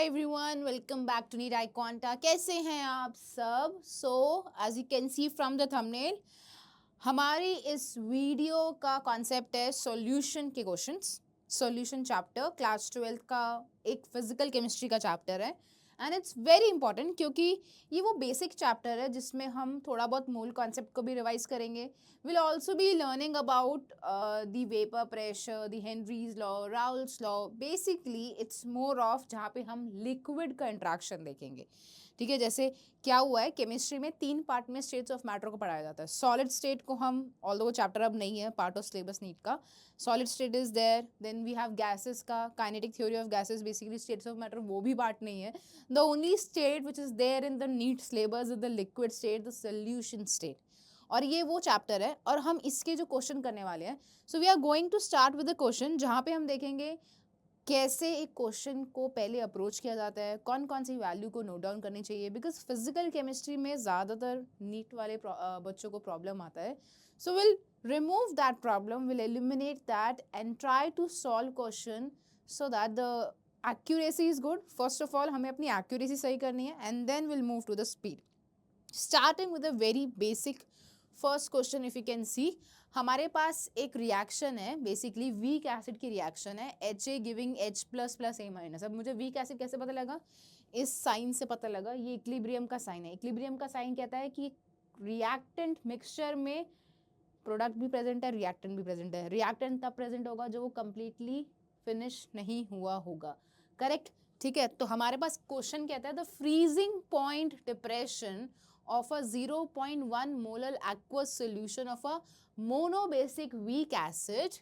Hi everyone, welcome back to need I quanta. कैसे हैं आप सब? As you can see from the thumbnail, हमारी इस वीडियो का कॉन्सेप्ट है सॉल्यूशन के questions. Solution chapter class 12th का एक फिजिकल केमिस्ट्री का चैप्टर है एंड इट्स वेरी इंपॉर्टेंट क्योंकि ये वो बेसिक चैप्टर है जिसमें हम थोड़ा बहुत मूल कॉन्सेप्ट को भी रिवाइज करेंगे। Will also be learning about the vapour pressure, the Henry's law, Raoult's law. Basically it's more of जहाँ पे हम लिक्विड का इंट्रैक्शन देखेंगे। ठीक है, जैसे क्या हुआ है केमिस्ट्री में 3 पार्ट में स्टेट्स ऑफ मैटर को पढ़ाया जाता है। सॉलिड स्टेट को हम, ऑल्दो वो चैप्टर अब नहीं है पार्ट ऑफ सिलेबस नीट का, solid state is there. Then we have gases का, kinetic theory of gases, basically states of matter, वो भी पार्ट नहीं है। The only state which is there in the NEET syllabus is the liquid state, the solution state. और ये वो chapter है और हम इसके जो क्वेश्चन करने वाले हैं, so we are going to start with the question जहाँ पे हम देखेंगे कैसे एक क्वेश्चन को पहले अप्रोच किया जाता है, कौन कौन सी वैल्यू को नोट डाउन करनी चाहिए, बिकॉज फिजिकल केमिस्ट्री में ज़्यादातर नीट वाले बच्चों को प्रॉब्लम आता है। So will remove that problem, will eliminate that and try to solve question so that the accuracy is good. First of all हमें अपनी एक्यूरेसी सही करनी है and then will move to the speed. Starting with a very basic first question, if you can see, हमारे पास एक reaction है, basically weak acid की रिएक्शन है, HA giving H plus plus A minus. अब मुझे वीक एसिड कैसे पता लगा? इस साइन से पता लगा, ये इक्विलिब्रियम का साइन है। इक्विलिब्रियम का साइन कहता है कि रिएक्टेंट मिक्सचर में प्रोडक्ट भी प्रेजेंट है, रिएक्टेंट भी प्रेजेंट है। रिएक्टेंट तब प्रेजेंट होगा जो वो कंप्लीटली फिनिश नहीं हुआ होगा, करेक्ट? ठीक है, तो हमारे पास क्वेश्चन कहता है the freezing point depression of a 0.1 molar aqueous solution of a monobasic weak acid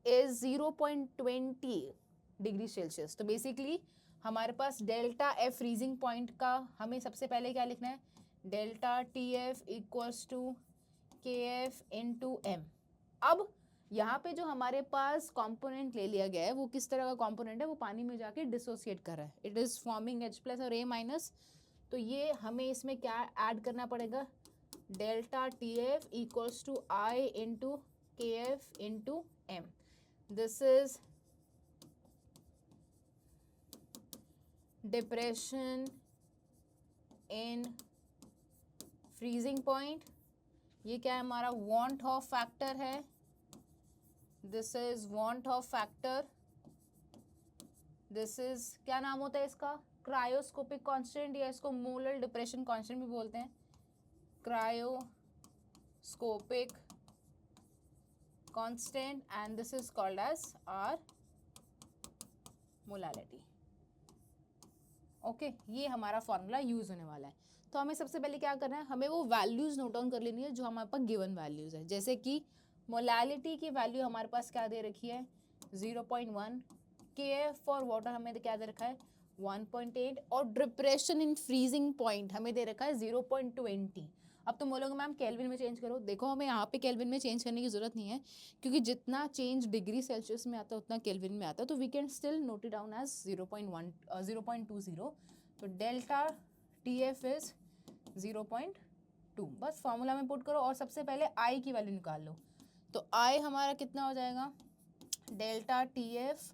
is 0.20 degree Celsius. तो बेसिकली हमारे पास डेल्टा एफ फ्रीजिंग पॉइंट का हमें सबसे पहले क्या लिखना है? Delta T F equals to K F into M. अब यहाँ पे जो हमारे पास कंपोनेंट ले लिया गया है वो किस तरह का कंपोनेंट है? वो पानी में जाके डिसोसिएट कर रहा है, it is forming H plus और A माइनस। तो ये हमें इसमें क्या ऐड करना पड़ेगा? Delta T F equals to I into K F into M. This is depression in freezing point. ये क्या है? हमारा वांट ऑफ फैक्टर है। This is van't Hoff factor. This is क्या नाम होता है इसका? क्रायोस्कोपिक कांस्टेंट, या इसको मोलर डिप्रेशन कांस्टेंट भी बोलते हैं, cryoscopic constant, and this is called as are molality. Okay, ये हमारा फॉर्मूला यूज होने वाला है। तो हमें सबसे पहले क्या करना है? हमें वो वैल्यूज नोट डाउन कर लेनी है जो हमारे पास गिवन वैल्यूज है। जैसे कि मोलालिटी की वैल्यू हमारे पास क्या दे रखी है? 0.1। के एफ फॉर वाटर हमें क्या दे रखा है? 1.8। और डिप्रेशन इन फ्रीजिंग पॉइंट हमें दे रखा है 0.20। अब तुम बोलोगे मैम केल्विन में चेंज करो। देखो, हमें यहाँ पे केल्विन में चेंज करने की जरूरत नहीं है क्योंकि जितना चेंज डिग्री सेल्सियस में आता है उतना केल्विन में आता है। तो we can still note it down as 0.20। तो डेल्टा टी एफ इज 0.2। बस फॉर्मूला में पुट करो और सबसे पहले आई की वैल्यू निकाल लो। तो आई हमारा कितना हो जाएगा? डेल्टा टी एफ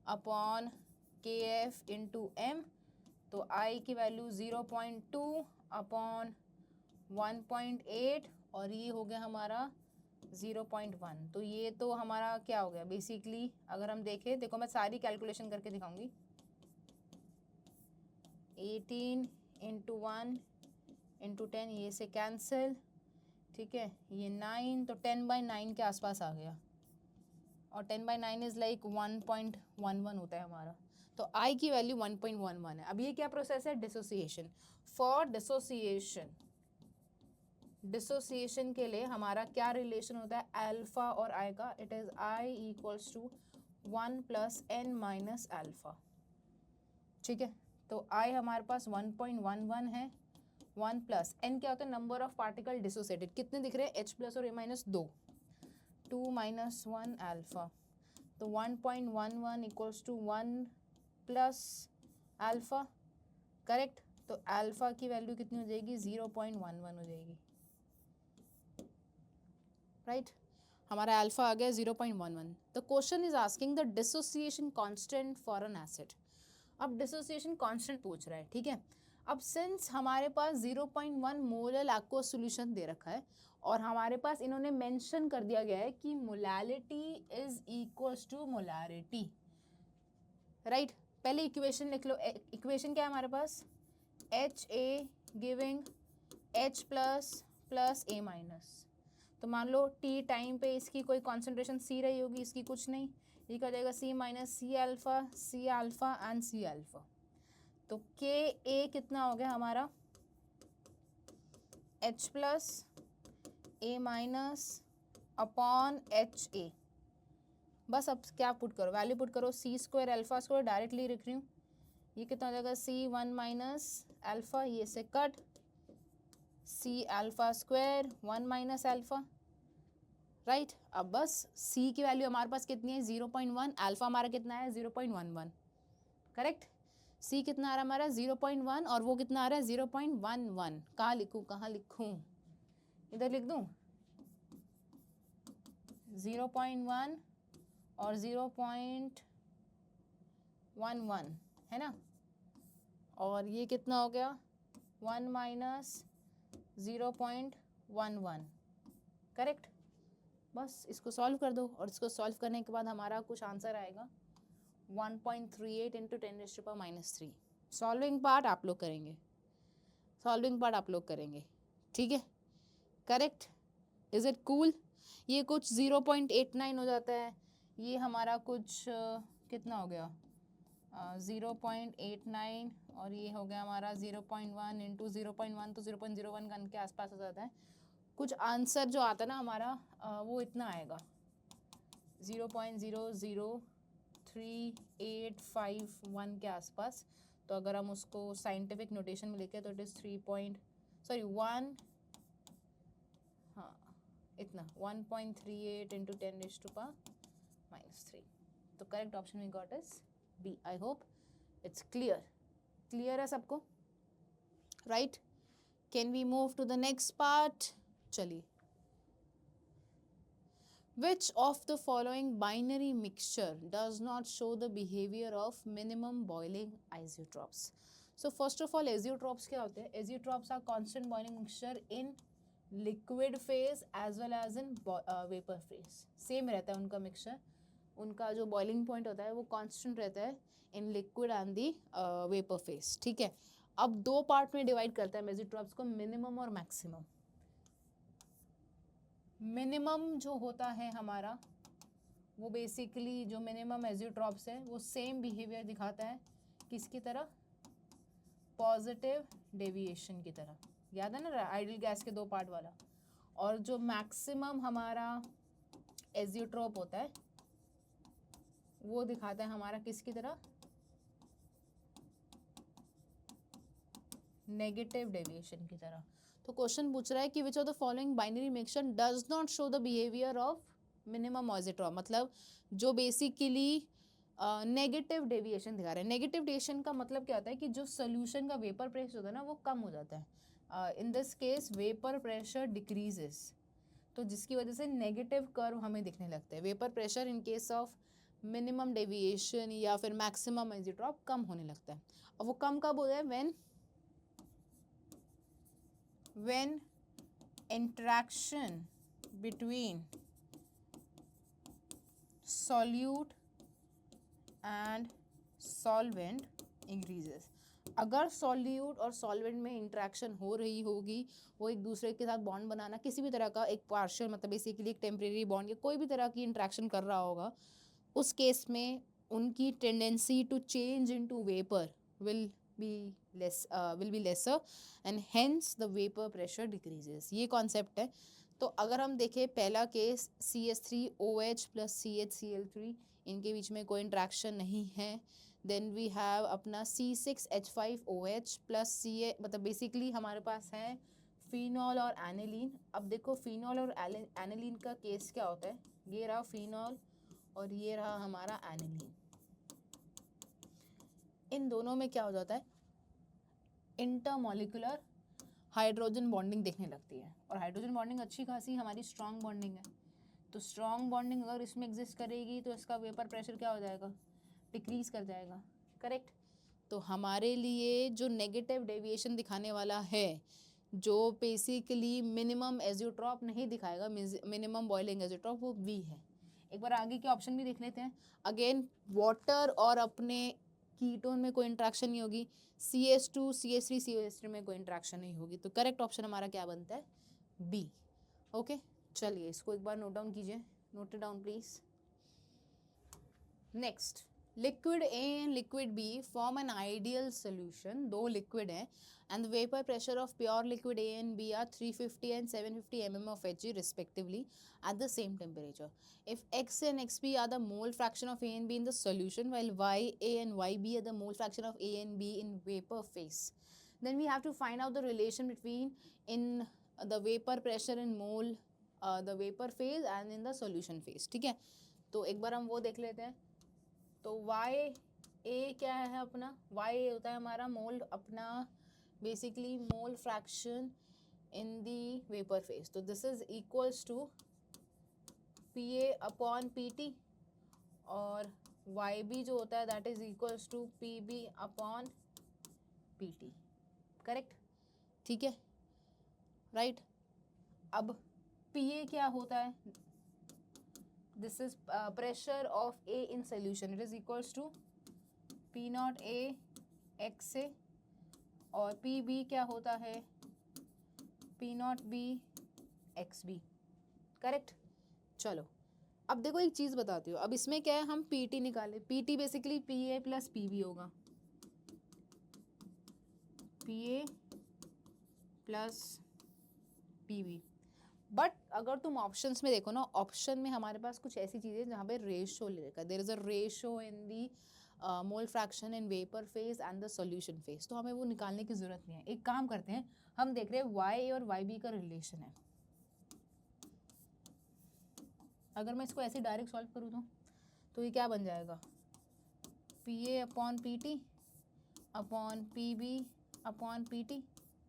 अपॉन के एफ इंटू एम। तो आई की वैल्यू 0.2 अपॉन 1.8 और ये हो गया हमारा 0.1। तो ये तो हमारा क्या हो गया? बेसिकली अगर हम देखें, देखो मैं सारी कैलकुलेशन करके दिखाऊंगी। 18 इंटू 1 इंटू 10, ये से कैंसिल, ठीक है, ये 9, तो 10/9 के आसपास आ गया। और 10/9 इज लाइक 1.11 होता है हमारा। तो आई की वैल्यू 1.11 है। अब ये क्या प्रोसेस है? डिसोसिएशन। फॉर डिसोसिएशन के लिए हमारा क्या रिलेशन होता है अल्फा और आई का? It is I equals to 1 plus N minus alpha. ठीक है, तो आई हमारे पास 1.11 है, 1 प्लस एन क्या होता है? Number of particle dissociated. कितने दिख रहे हैं? H प्लस और A माइनस 2, 2 माइनस 1 अल्फा। तो 1.11 equals to 1 plus alpha, correct? तो अल्फा की वैल्यू कितनी हो जाएगी? 0.11 हो जाएगी, राइट? हमारा अल्फा आ गया 0.11। The question is asking the dissociation constant for an acid. अब डिसोसिएशन कांस्टेंट पूछ रहा है, ठीक है। अब सिंस हमारे पास 0.1 मोलर एक्वस सॉल्यूशन दे रखा है और हमारे पास इन्होंने मेंशन कर दिया गया है कि molality is equals to molarity, right. पहले इक्वेशन लिख लो। इक्वेशन क्या है हमारे पास, HA giving H plus plus A minus. तो मान लो T टाइम पे इसकी कोई कॉन्सेंट्रेशन C रही होगी, इसकी कुछ नहीं, ये क्या जाएगा C minus C alpha and C alpha. तो KA कितना हो गया हमारा, H plus A minus upon HA। बस अब क्या पुट करो, वैल्यू पुट करो, C square alpha square directly लिख रही हूँ, ये कितना हो जाएगा C1 माइनस अल्फा, ये से cut C alpha square 1 minus alpha, right. अब बस C की वैल्यू हमारे पास कितनी है 0.1, अल्फा हमारा कितना है 0.11, करेक्ट। C कितना आ रहा है हमारा 0.1 और वो कितना आ रहा है 0.11। कहाँ लिखूँ, इधर लिख दूँ 0.1 और 0.11 है ना, और ये कितना हो गया 1 माइनस 0.11, करेक्ट। बस इसको सॉल्व कर दो और इसको सॉल्व करने के बाद हमारा कुछ आंसर आएगा 1.38 इंटू 10⁻³ सॉल्विंग पार्ट आप लोग करेंगे, ठीक है, करेक्ट। Is it cool. ये कुछ 0.89 हो जाता है, ये हमारा कुछ कितना हो गया 0.89 और ये हो गया हमारा 0.1 इंटू 0.1 तो 0.01 के आसपास हो जाता है। कुछ आंसर जो आता है ना हमारा वो इतना आएगा 0.00385 के आसपास। तो अगर हम उसको साइंटिफिक नोटेशन में लिखें तो इट इज़ 1 हाँ इतना 1.38 इंटू 10⁻³ तो correct option we got is B. I hope it's clear है सबको, right. Can we move to the next part, चलिए। Which of the following binary mixture does not show the behavior of minimum boiling azeotrophs? So first of all azeotrophs क्या होते हैं, azeotrophs are constant boiling mixture in liquid phase as well as in vapor phase। Same रहता है उनका mixture, उनका जो boiling point होता है वो कांस्टेंट रहता है in liquid and the vapour phase, ठीक है। अब दो पार्ट में डिवाइड करता है एजेट्रॉप्स को, मिनिमम और मैक्सिमम। मिनिमम जो होता है हमारा वो बेसिकली जो मिनिमम एजेट्रॉप्स है वो सेम बिहेवियर दिखाता है किसकी तरह, पॉजिटिव डेविएशन की तरह, याद है ना आइडियल गैस के दो पार्ट वाला। और जो मैक्सिमम हमारा एजेट्रॉप होता है वो दिखाता है हमारा किसकी तरह, नेगेटिव डेविएशन की तरह। तो क्वेश्चन पूछ रहा है कि which of the following binary mixture does not show the behaviour of minimum azeotrope, मतलब जो बेसिकली नेगेटिव डेविएशन दिखा रहे हैं। नेगेटिव डेविएशन का मतलब क्या होता है कि जो सोल्यूशन का वेपर प्रेशर होता है ना वो कम हो जाता है, in this case vapour pressure decreases, तो जिसकी वजह से नेगेटिव कर्व हमें दिखने लगता है। Vapour pressure in case of minimum deviation या फिर मैक्सिमम एजेट्रॉप कम होने लगता है। और वो कम कब होता है, when interaction between solute and solvent increases। अगर सॉल्यूट और सॉल्वेंट में इंटरेक्शन हो रही होगी, वो एक दूसरे के साथ बॉन्ड बनाना, किसी भी तरह का एक पार्शियल मतलब बेसिकली एक टेम्परेरी बॉन्ड या कोई भी तरह की इंटरेक्शन कर रहा होगा, उस केस में उनकी tendency to change into vapour will be lesser and hence the vapor pressure decreases। ये कॉन्सेप्ट है। तो अगर हम देखें पहला केस CH3OH प्लस CHCl3, इनके बीच में कोई इंट्रैक्शन नहीं है। देन वी हैव अपना C6H5OH प्लस CA, मतलब बेसिकली हमारे पास है फिनॉल और एनिलीन। अब देखो फिनॉल और एनिलीन का केस क्या होता है, ये रहा फिनॉल और ये रहा हमारा एनिलीन। इन दोनों में क्या हो जाता है, इंटरमॉलिक्यूलर हाइड्रोजन बॉन्डिंग देखने लगती है, और हाइड्रोजन बॉन्डिंग अच्छी खासी हमारी स्ट्रॉन्ग बॉन्डिंग है। तो स्ट्रॉन्ग बॉन्डिंग अगर इसमें एग्जिस्ट करेगी तो इसका वेपर प्रेशर क्या हो जाएगा, डिक्रीज कर जाएगा, करेक्ट। तो हमारे लिए जो नेगेटिव डेविएशन दिखाने वाला है, जो बेसिकली मिनिमम एजियोट्रॉप नहीं दिखाएगा, मिनिमम बॉइलिंग एजियोट्रॉप, वो बी है। एक बार आगे के ऑप्शन भी देख लेते हैं। अगेन वाटर और अपने कीटोन में कोई इंट्रैक्शन नहीं होगी, CH2 CH3 COH3 में कोई इंट्रैक्शन नहीं होगी, तो करेक्ट ऑप्शन हमारा क्या बनता है? बी। ओके, चलिए इसको एक बार नोट डाउन कीजिए, note it down please. Next, liquid A and liquid B form an ideal solution. दो लिक्विड हैं and the vapor pressure of pure liquid A and B are 350 and 750 mm of Hg respectively at the same temperature. If X and Xb are the mole fraction of A and B in the solution, while YA and YB are the mole fraction of A and B in vapor phase, then we have to find out the relation between in the vapor pressure in mole, the vapor phase and in the solution phase. ठीक है, तो एक बार हम वो देख लेते हैं। तो YA क्या है अपना? YA होता है हमारा मोल, अपना basically mole fraction in the vapour phase. तो this is equals to PA upon PT, और YB जो होता है that is equals to PB upon PT। Correct, ठीक है, राइट। अब PA क्या होता है? This is pressure of A in solution. It is equals to P naught A XA, और PB क्या होता है? P naught B XB। Correct, चलो अब देखो एक चीज़ बताती हूँ। अब इसमें क्या है, हम PT निकाले, PT basically PA plus PB होगा, PA प्लस PB। बट अगर तुम ऑप्शंस में देखो ना, ऑप्शन में हमारे पास कुछ ऐसी चीज़ें जहाँ पे रेशो ले रखा है, there is a ratio in the mole fraction in vapour phase and the solution phase, तो हमें वो निकालने की ज़रूरत नहीं है। एक काम करते हैं, हम देख रहे हैं YA और YB का रिलेशन है। अगर मैं इसको ऐसे डायरेक्ट सॉल्व करूँ तो ये क्या बन जाएगा? PA upon PT upon PB upon PT,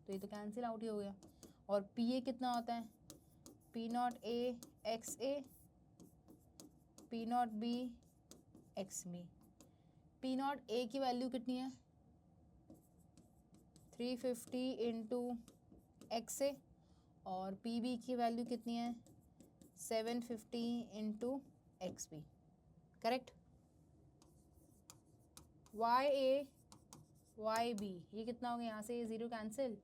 तो ये तो कैंसिल आउट ही हो गया। और PA कितना होता है? P naught A XA, P naught B XB। P naught A की वैल्यू कितनी है? 350 इंटू XA, और PB की वैल्यू कितनी है? 750 into XB। Correct. YA YB ये कितना हो गया? यहाँ से ये ज़ीरो कैंसिल,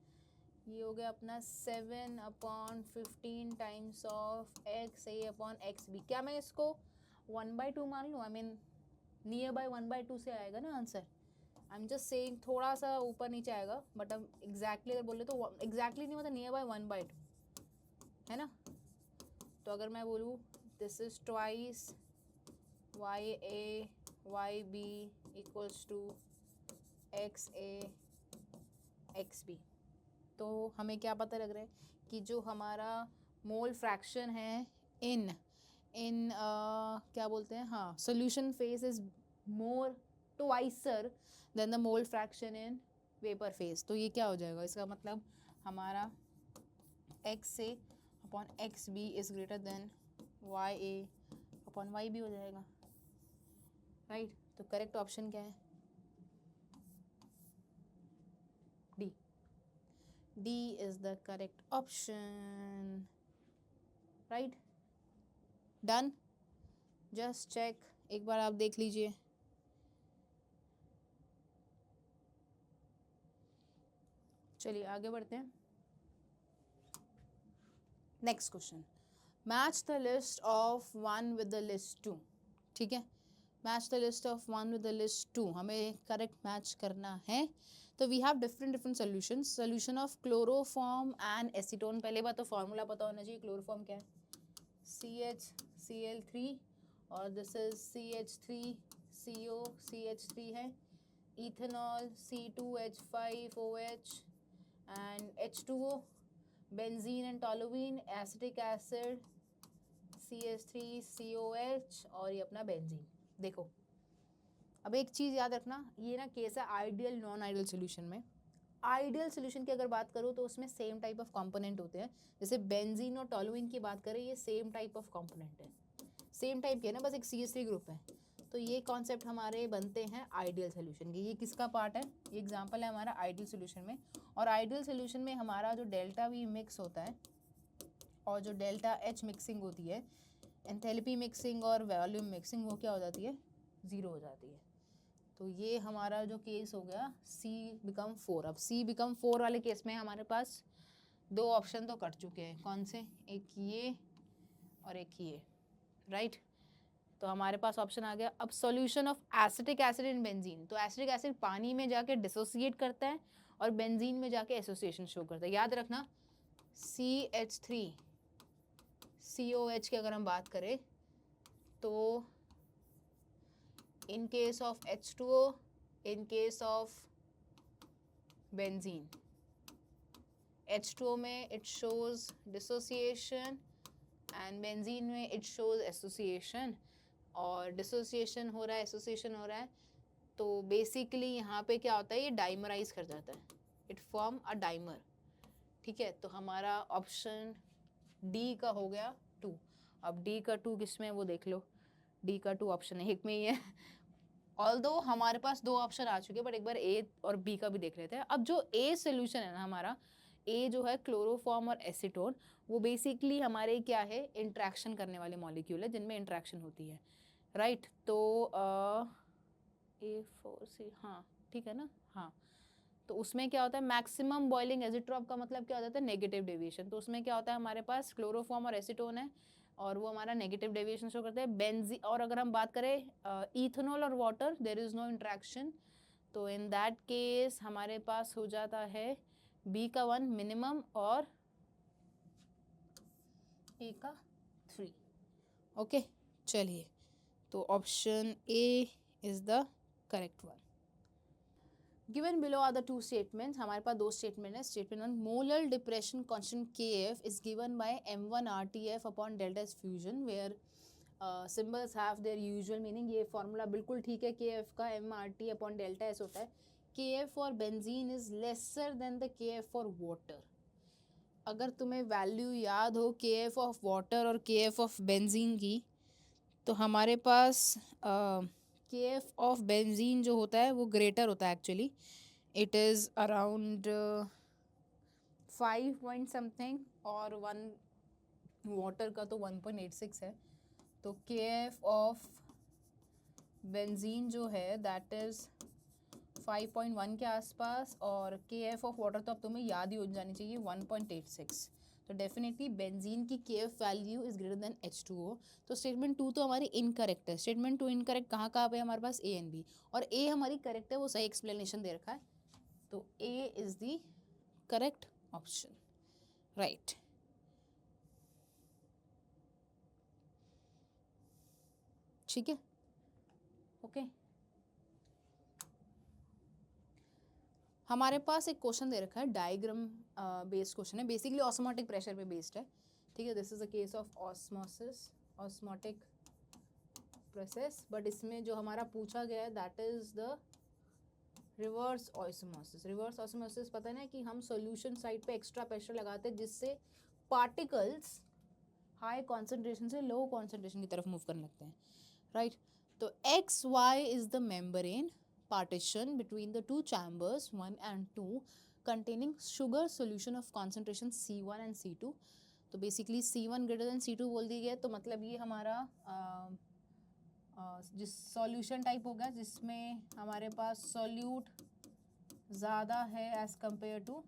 ये हो गया अपना 7 upon 15 times of XA upon XB। क्या मैं इसको 1/2 मान लूँ? आई मीन नियर बाय 1/2 से आएगा ना answer. I am just saying थोड़ा सा ऊपर नीचे आएगा, बट अब एग्जैक्टली अगर बोले तो एग्जैक्टली नहीं, मतलब नियर बाय 1/2 है ना। तो अगर मैं बोलूँ this is twice YA YB equals to XA XB, तो हमें क्या पता लग रहा है कि जो हमारा मोल फ्रैक्शन है इन क्या बोलते हैं, हाँ, सोल्यूशन फेज इज मोर ट्वाइसर than the mole fraction in vapour phase. तो ये क्या हो जाएगा? इसका मतलब हमारा XA upon XB is greater than YA upon YB हो जाएगा, राइट। तो करेक्ट ऑप्शन क्या है? D is the correct option, right? Done? Just check, एक बार आप देख लीजिए। चलिए आगे बढ़ते हैं। Next question, match the list of 1 with the list 2। ठीक है, match the list of 1 with the list 2, हमें करेक्ट मैच करना है। तो we have different solution. Solution of chloroform and acetone. पहले बात तो फॉर्मूला पता होना चाहिए। क्लोरोफॉर्म क्या है? CHCl3, और दिस इज CH3CO CH3 है। Ethanol C2H5OH and H2O। Benzene and toluene, acetic acid CH3COH, और ये अपना बेंजीन। देखो अब एक चीज़ याद रखना, ये ना केस है आइडियल नॉन आइडियल सोल्यूशन में। आइडियल सोल्यूशन की अगर बात करूँ तो उसमें सेम टाइप ऑफ कंपोनेंट होते हैं। जैसे बेंजीन और टोलुइन की बात करें, ये सेम टाइप ऑफ कंपोनेंट है, सेम टाइप के है ना, बस एक CH3 ग्रुप है। तो ये कॉन्सेप्ट हमारे बनते हैं आइडियल सोल्यूशन के। ये किसका पार्ट है? ये एग्जांपल है हमारा आइडियल सोल्यूशन में। और आइडियल सोल्यूशन में हमारा जो डेल्टा वी मिक्स होता है और जो डेल्टा एच मिक्सिंग होती है, एंथैल्पी मिक्सिंग और वॉल्यूम मिक्सिंग, वो क्या हो जाती है? 0 हो जाती है। तो ये हमारा जो केस हो गया C बिकम 4। अब C बिकम 4 वाले केस में हमारे पास 2 ऑप्शन तो कट चुके हैं। कौन से? एक ये और एक ये, राइट। तो हमारे पास ऑप्शन आ गया अब solution of acetic acid in benzene. तो एसिटिक एसिड पानी में जाके डिसोसिएट करता है और बेंजीन में जाके एसोसिएशन शो करता है। याद रखना CH3COH की अगर हम बात करें तो in case of H2O, in case of benzene, H2O में it shows dissociation and benzene में it shows association। और dissociation हो रहा है, association हो रहा है, तो basically यहाँ पे क्या होता है? ये डाइमराइज कर जाता है, it form a dimer। ठीक है, तो हमारा ऑप्शन D का हो गया 2। अब D का 2 किस में है वो देख लो। D का 2 ऑप्शन है एक में ही है। ऑल्दो हमारे पास 2 ऑप्शन आ चुके हैं, बट एक बार A और B का भी देख लेते हैं। अब जो A सोल्यूशन है ना हमारा, A जो है क्लोरोफॉर्म और एसीटोन, वो बेसिकली हमारे क्या है? इंट्रैक्शन करने वाले मॉलिक्यूल है जिनमें इंट्रैक्शन होती है, राइट। तो A4C, हाँ ठीक है ना, हाँ। तो उसमें क्या होता है? मैक्सिमम बॉइलिंग एजिट्रॉप का मतलब क्या होता है? Negative deviation. तो उसमें क्या होता है? हमारे पास क्लोरोफॉर्म और एसीटोन है और वो हमारा नेगेटिव डेविएशन शो करते हैं। बेंजी और अगर हम बात करें इथेनॉल और water, there is no interaction, तो इन दैट केस हमारे पास हो जाता है B का 1 मिनिमम और A का 3। ओके, चलिए, तो option A is the correct one. Given below are the 2 statements। हमारे पास 2 स्टेटमेंट है। Statement 1, molar depression constant Kf is given by m1 RTF upon delta S fusion where symbols have their usual meaning। ये formula बिल्कुल ठीक है। Kf का mRT upon delta S होता है। Kf for benzene is lesser than the Kf for water। अगर तुम्हें value याद हो Kf ऑफ वाटर और Kf ऑफ बेंजीन की, तो हमारे पास Kf ऑफ बेंजीन जो होता है वो ग्रेटर होता है actually. It is around 5 point something और 1 वाटर का तो 1.86 है। तो Kf ऑफ बेंजीन जो है दैट इज़ 5.1 के आसपास और Kf ऑफ वाटर तो अब तुम्हें याद ही हो जानी चाहिए 1.86। तो डेफिनेटली बेंजीन की Kf value is greater then H2O। तो स्टेटमेंट 2 तो हमारी इनकरेक्ट है। स्टेटमेंट 2 इनकरेक्ट कहाँ पे हमारे पास? A एंड B, और A हमारी करेक्ट है, वो सही एक्सप्लेनेशन दे रखा है। तो A is the correct option, right. ठीक है, ओके। हमारे पास एक क्वेश्चन दे रखा है, डायग्राम बेस्ड क्वेश्चन है, बेसिकली ऑस्मोटिक प्रेशर पे बेस्ड है। ठीक है, this is a case of osmotic process, but इसमें जो हमारा पूछा गया है that is the reverse osmosis. Reverse osmosis पता है ना कि हम सॉल्यूशन साइड पे एक्स्ट्रा प्रेशर लगाते हैं जिससे पार्टिकल्स हाई कॉन्सेंट्रेशन से लो कॉन्सेंट्रेशन की तरफ मूव करने लगते हैं, राइट। तो XY is the membrane partition between the two chambers 1 and 2 containing sugar solution of concentration C1 and C2। तो basically C1 greater than C2 बोल दिया गया, तो मतलब ये हमारा जिस सॉल्यूशन टाइप होगा जिसमें हमारे पास सॉल्यूट ज़्यादा है एज़ कंपेयर टू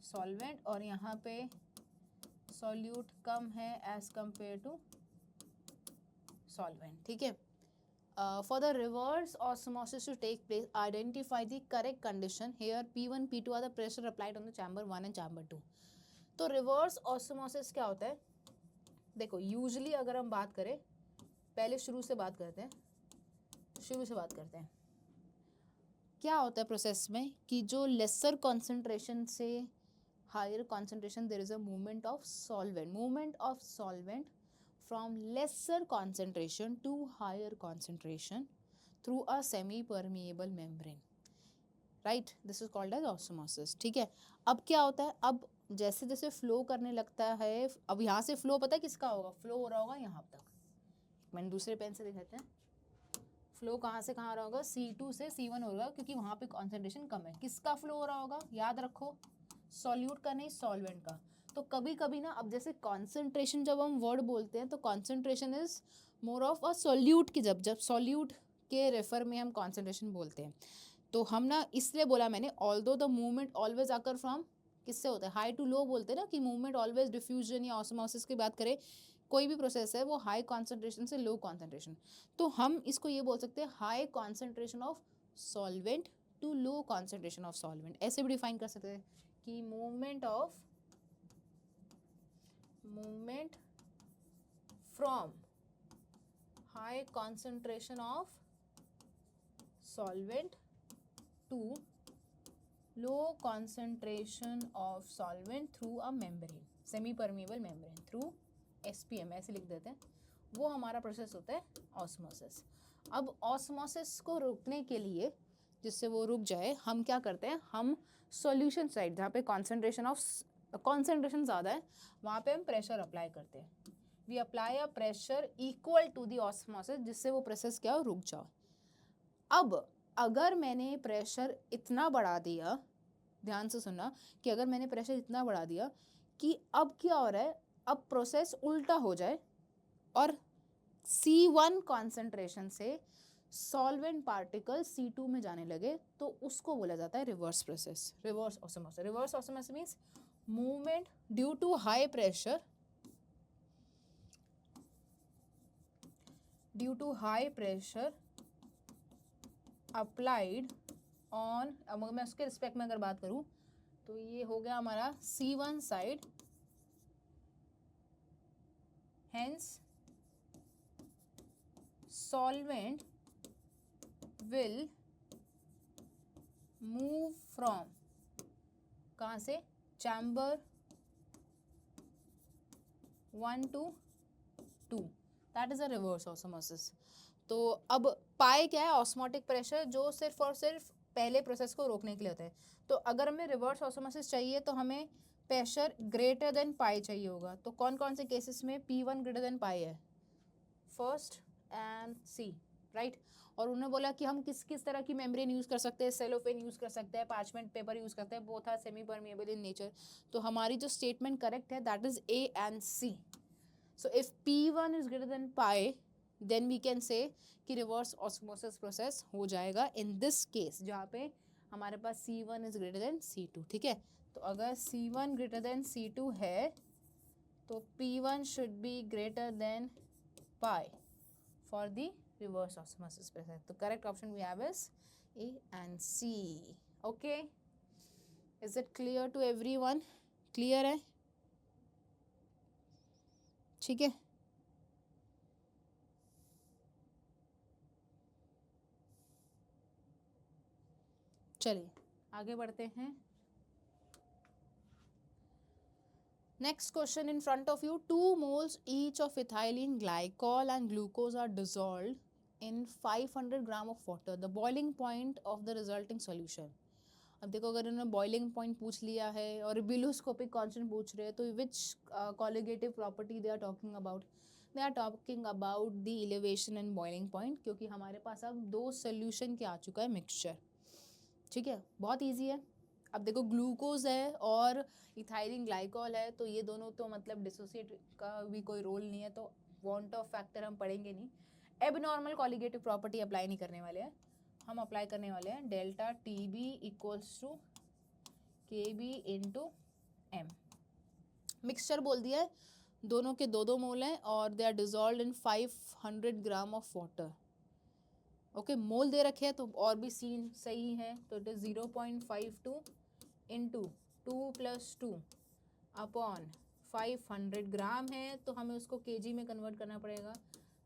सॉल्वेंट, और यहाँ पे सॉल्यूट कम है एज़ कंपेयर टू सॉल्वेंट। ठीक है, for the reverse osmosis to take place, identify the correct condition। Here P1 P2 are the pressure applied on the chamber 1 and chamber 2। तो reverse osmosis क्या होता है? देखो यूजुअली अगर हम बात करें, पहले शुरू से बात करते हैं, क्या होता है प्रोसेस में कि जो लेसर कॉन्सेंट्रेशन से higher concentration there is a movement of solvent from lesser concentration to higher concentration through a semi-permeable membrane, right? This is called as osmosis। ठीक है, अब क्या होता है? अब जैसे जैसे फ्लो करने लगता है, अब यहाँ से फ्लो पता है किसका होगा? फ्लो हो रहा होगा यहाँ तक। मैंने दूसरे पेन से दिखाते हैं, फ्लो कहाँ से कहाँ रहा होगा, C2 से C1 होगा, क्योंकि वहाँ पे कॉन्सेंट्रेशन कम है। किसका फ्लो हो रहा होगा, याद रखो, सॉल्यूट का नहीं, सॉल्वेंट का। तो कभी कभी ना, अब जैसे कॉन्सेंट्रेशन जब हम वर्ड बोलते हैं तो concentration is more of a solute की, जब सॉल्यूट के रेफर में हम कॉन्सेंट्रेशन बोलते हैं। तो हम ना इसलिए बोला मैंने, ऑल्दो द मूवमेंट ऑलवेज आकर फ्रॉम, किससे होता है, हाई टू लो बोलते हैं ना, कि मूवमेंट ऑलवेज डिफ्यूजन या ऑस्मोसिस की बात करें, कोई भी प्रोसेस है वो हाई कॉन्सेंट्रेशन से लो कॉन्सेंट्रेशन, तो हम इसको ये बोल सकते हैं high concentration of solvent to low concentration of solvent. ऐसे भी डिफाइन कर सकते हैं कि movement from high concentration of solvent to low concentration of solvent through a membrane, semi permeable membrane, through SPM ऐसे लिख देते हैं, वो हमारा प्रोसेस होता है ऑस्मोसिस। अब ऑस्मोसिस को रोकने के लिए, जिससे वो रुक जाए, हम क्या करते हैं, हम सॉल्यूशन साइड जहाँ पे कॉन्सेंट्रेशन ज़्यादा है वहाँ पे हम प्रेशर अप्लाई करते हैं। We apply a pressure equal to the osmosis, जिससे वो प्रोसेस क्या हो, रुक जाओ। अब अगर मैंने प्रेशर इतना बढ़ा दिया, ध्यान से सुनना, कि अगर मैंने प्रेशर इतना बढ़ा दिया कि अब क्या हो रहा है, अब प्रोसेस उल्टा हो जाए और C1 कॉन्सेंट्रेशन से सॉल्वेंट पार्टिकल C2 में जाने लगे, तो उसको बोला जाता है reverse process, reverse osmosis. Reverse osmosis means movement due to high pressure, applied on, अब मैं उसके रिस्पेक्ट में अगर बात करूं तो ये हो गया हमारा C1 side, hence solvent will move from, कहाँ से, chamber 1 to 2, that is a reverse osmosis. तो अब पाई क्या है, ऑस्मोटिक प्रेशर, जो सिर्फ और सिर्फ पहले प्रोसेस को रोकने के लिए होता है। तो अगर हमें रिवर्स ऑस्मोसिस चाहिए तो हमें प्रेशर ग्रेटर देन पाई चाहिए होगा। तो कौन कौन से केसेस में P1 ग्रेटर देन पाई है, फर्स्ट एंड सी, राइट। और उन्होंने बोला कि हम किस किस तरह की मेम्ब्रेन यूज़ कर सकते हैं, सेलोफेन यूज़ कर सकते हैं, पार्चमेंट पेपर यूज़ करते हैं, both are semi permeable in nature. तो हमारी जो स्टेटमेंट करेक्ट है that is A and C। So if P1 is greater than pi, then we can say कि रिवर्स ऑस्मोसिस प्रोसेस हो जाएगा इन दिस केस, जहाँ पे हमारे पास C1 is greater then C2, ठीक है। तो अगर C1 ग्रेटर देन C2 है तो P1 should be greater than pi for the reverse osmosis process. The correct option we have is A and C. Okay, is it clear to everyone? Clear है, ठीक है। चलिए आगे बढ़ते हैं। Next question in front of you, 2 moles each of ethylene glycol and glucose are dissolved in 500 gram of water. The boiling point of the resulting solution. अब देखो, अगर उन्होंने बॉइलिंग पॉइंट पूछ लिया है और बिलोस्कोपिक कांस्टेंट पूछ रहे हैं, तो which colligative property they are talking about, they are talking about the elevation and boiling point, क्योंकि हमारे पास अब 2 सोल्यूशन के आ चुका है मिक्सचर, ठीक है, बहुत ईजी है। अब देखो, ग्लूकोज है और इथाइलिन ग्लाइकॉल है, तो ये दोनों तो मतलब डिसोसिएट का भी कोई रोल नहीं है, तो वांट ऑफ फैक्टर हम पढ़ेंगे नहीं। एबनॉर्मल कोलिगेटिव प्रॉपर्टी अप्लाई नहीं करने वाले हैं, हम अप्लाई करने वाले हैं delta TB equals to KB into M। Mixture बोल दिया है, दोनों के 2-2 मोल हैं और they are dissolve in 500 gram of water. Okay, mole दे रखे हैं तो और भी सीन सही है, तो it is 0.52 into 2 + 2 upon 500 gram है, तो हमें उसको kg में कन्वर्ट करना पड़ेगा।